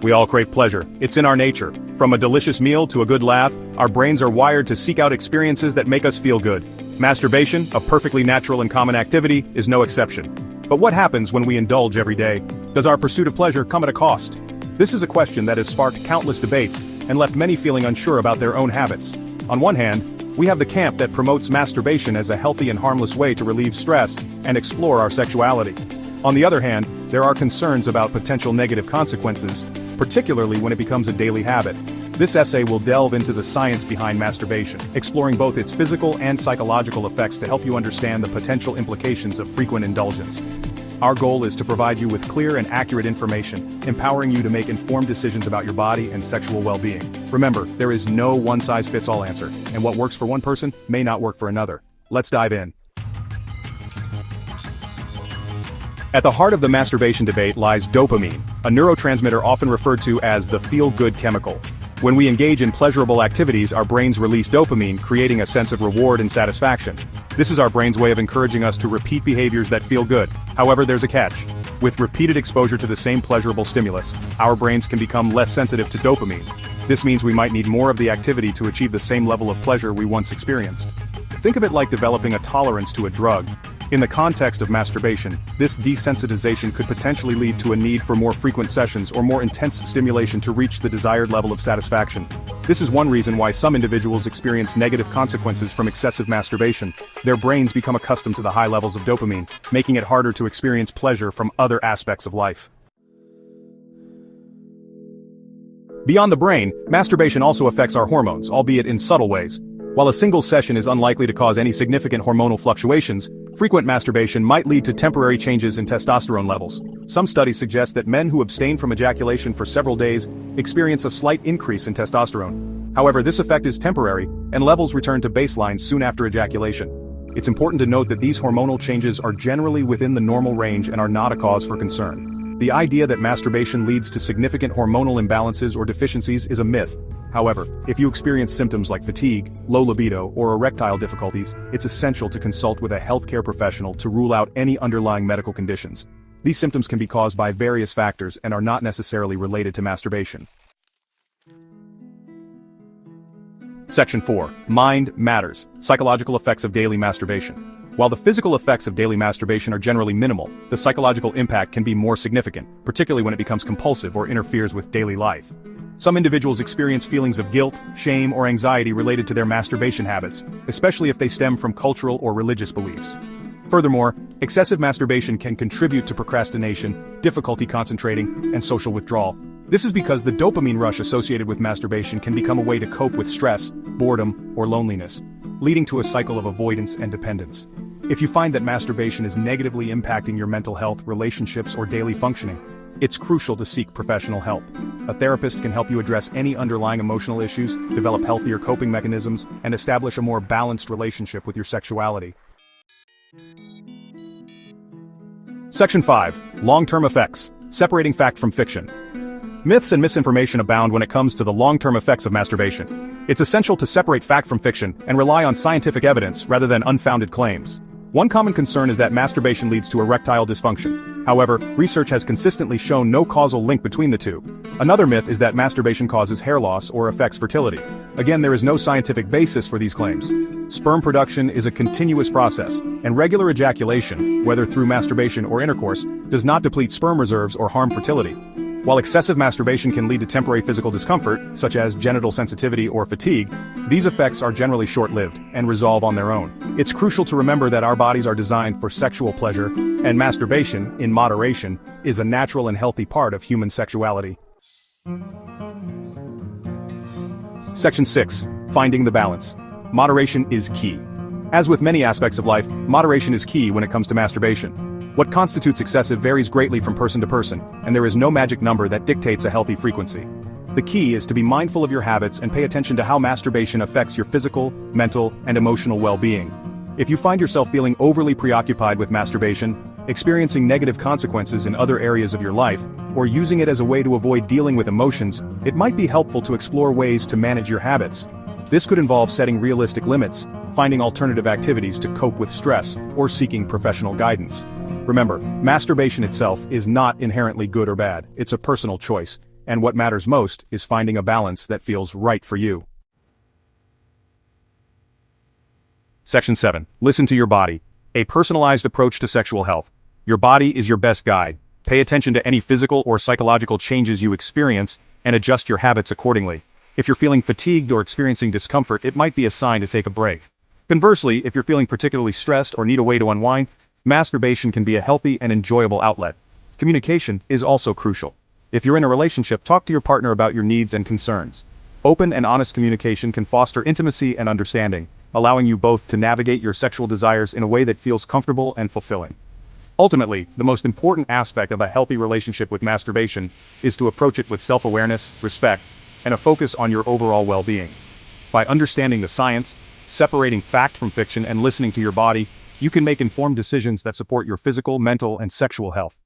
We all crave pleasure. It's in our nature. From a delicious meal to a good laugh, our brains are wired to seek out experiences that make us feel good. Masturbation, a perfectly natural and common activity, is no exception. But what happens when we indulge every day? Does our pursuit of pleasure come at a cost? This is a question that has sparked countless debates and left many feeling unsure about their own habits. On one hand, we have the camp that promotes masturbation as a healthy and harmless way to relieve stress and explore our sexuality. On the other hand, there are concerns about potential negative consequences, particularly when it becomes a daily habit. This essay will delve into the science behind masturbation, exploring both its physical and psychological effects to help you understand the potential implications of frequent indulgence. Our goal is to provide you with clear and accurate information, empowering you to make informed decisions about your body and sexual well-being. Remember, there is no one-size-fits-all answer, and what works for one person may not work for another. Let's dive in. At the heart of the masturbation debate lies dopamine, a neurotransmitter often referred to as the feel-good chemical. When we engage in pleasurable activities, our brains release dopamine, creating a sense of reward and satisfaction. This is our brain's way of encouraging us to repeat behaviors that feel good. However, there's a catch. With repeated exposure to the same pleasurable stimulus, our brains can become less sensitive to dopamine. This means we might need more of the activity to achieve the same level of pleasure we once experienced. Think of it like developing a tolerance to a drug. In the context of masturbation, this desensitization could potentially lead to a need for more frequent sessions or more intense stimulation to reach the desired level of satisfaction. This is one reason why some individuals experience negative consequences from excessive masturbation. Their brains become accustomed to the high levels of dopamine, making it harder to experience pleasure from other aspects of life. Beyond the brain, masturbation also affects our hormones, albeit in subtle ways. While a single session is unlikely to cause any significant hormonal fluctuations, frequent masturbation might lead to temporary changes in testosterone levels. Some studies suggest that men who abstain from ejaculation for several days experience a slight increase in testosterone. However, this effect is temporary, and levels return to baseline soon after ejaculation. It's important to note that these hormonal changes are generally within the normal range and are not a cause for concern. The idea that masturbation leads to significant hormonal imbalances or deficiencies is a myth. However, if you experience symptoms like fatigue, low libido, or erectile difficulties, it's essential to consult with a healthcare professional to rule out any underlying medical conditions. These symptoms can be caused by various factors and are not necessarily related to masturbation. Section 4. Mind Matters. Psychological effects of daily masturbation. While the physical effects of daily masturbation are generally minimal, the psychological impact can be more significant, particularly when it becomes compulsive or interferes with daily life. Some individuals experience feelings of guilt, shame, or anxiety related to their masturbation habits, especially if they stem from cultural or religious beliefs. Furthermore, excessive masturbation can contribute to procrastination, difficulty concentrating, and social withdrawal. This is because the dopamine rush associated with masturbation can become a way to cope with stress, boredom, or loneliness, leading to a cycle of avoidance and dependence. If you find that masturbation is negatively impacting your mental health, relationships, or daily functioning, it's crucial to seek professional help. A therapist can help you address any underlying emotional issues, develop healthier coping mechanisms, and establish a more balanced relationship with your sexuality. Section 5. Long-term effects. Separating fact from fiction. Myths and misinformation abound when it comes to the long-term effects of masturbation. It's essential to separate fact from fiction and rely on scientific evidence rather than unfounded claims. One common concern is that masturbation leads to erectile dysfunction. However, research has consistently shown no causal link between the two. Another myth is that masturbation causes hair loss or affects fertility. Again, there is no scientific basis for these claims. Sperm production is a continuous process, and regular ejaculation, whether through masturbation or intercourse, does not deplete sperm reserves or harm fertility. While excessive masturbation can lead to temporary physical discomfort, such as genital sensitivity or fatigue, these effects are generally short-lived and resolve on their own. It's crucial to remember that our bodies are designed for sexual pleasure, and masturbation, in moderation, is a natural and healthy part of human sexuality. Section 6. Finding the balance. Moderation is key. As with many aspects of life, moderation is key when it comes to masturbation. What constitutes excessive varies greatly from person to person, and there is no magic number that dictates a healthy frequency. The key is to be mindful of your habits and pay attention to how masturbation affects your physical, mental, and emotional well-being. If you find yourself feeling overly preoccupied with masturbation, experiencing negative consequences in other areas of your life, or using it as a way to avoid dealing with emotions, it might be helpful to explore ways to manage your habits. This could involve setting realistic limits, finding alternative activities to cope with stress, or seeking professional guidance. Remember, masturbation itself is not inherently good or bad, it's a personal choice, And what matters most is finding a balance that feels right for you. Section 7. Listen to your body. A personalized approach to sexual health. Your body is your best guide. Pay attention to any physical or psychological changes you experience and adjust your habits accordingly. If you're feeling fatigued or experiencing discomfort, it might be a sign to take a break. Conversely, if you're feeling particularly stressed or need a way to unwind, masturbation can be a healthy and enjoyable outlet. Communication is also crucial. If you're in a relationship, talk to your partner about your needs and concerns. Open and honest communication can foster intimacy and understanding, allowing you both to navigate your sexual desires in a way that feels comfortable and fulfilling. Ultimately, the most important aspect of a healthy relationship with masturbation is to approach it with self-awareness, respect, and a focus on your overall well-being. By understanding the science, separating fact from fiction, and listening to your body, you can make informed decisions that support your physical, mental, and sexual health.